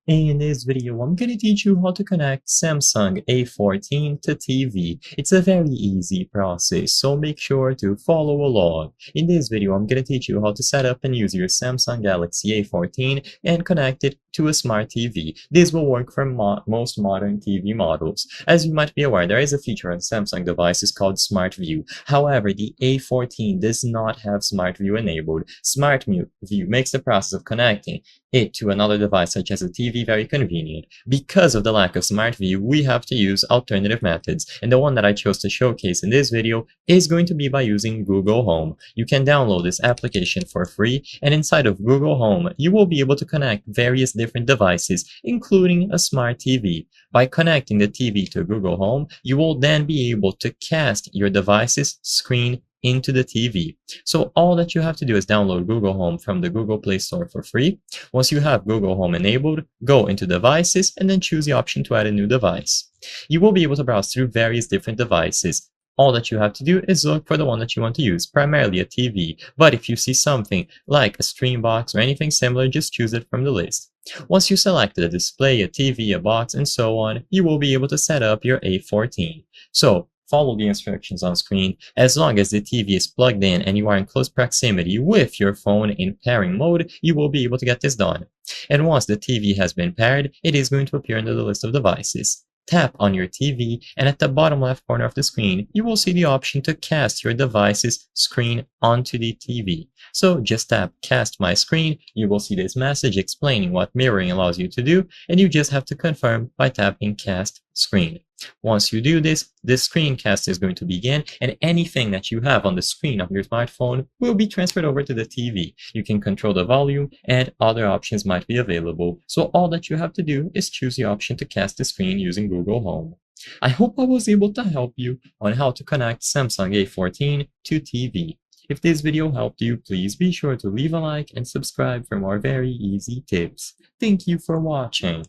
In this video, I'm going to teach you how to connect Samsung A14 to TV. It's a very easy process, so make sure to follow along. In this video, I'm going to teach you how to set up and use your Samsung Galaxy A14 and connect it to a smart TV. This will work for most modern TV models. As you might be aware, there is a feature on Samsung devices called Smart View. However, the A14 does not have Smart View enabled. Smart View makes the process of connecting it to another device such as a TV very convenient. Because of the lack of Smart View, we have to use alternative methods, and the one that I chose to showcase in this video is going to be by using Google Home. You can download this application for free, and inside of Google Home, you will be able to connect various different devices, including a smart TV. By connecting the TV to Google Home, you will then be able to cast your device's screen into the TV. So all that you have to do is download Google Home from the Google Play Store for free. Once you have Google Home enabled, go into Devices and then choose the option to add a new device. You will be able to browse through various different devices. All that you have to do is look for the one that you want to use, primarily a TV. But if you see something like a stream box or anything similar, just choose it from the list. Once you selected a display, a TV, a box, and so on, you will be able to set up your A14. So follow the instructions on screen. As long as the TV is plugged in and you are in close proximity with your phone in pairing mode, you will be able to get this done. And once the TV has been paired, it is going to appear under the list of devices. Tap on your TV, and at the bottom left corner of the screen, you will see the option to cast your device's screen onto the TV. So just tap Cast My Screen, you will see this message explaining what mirroring allows you to do, and you just have to confirm by tapping Cast Screen. Once you do this, the screencast is going to begin, and anything that you have on the screen of your smartphone will be transferred over to the TV. You can control the volume, and other options might be available. So all that you have to do is choose the option to cast the screen using Google Home. I hope I was able to help you on how to connect Samsung A14 to TV. If this video helped you, please be sure to leave a like and subscribe for more very easy tips. Thank you for watching.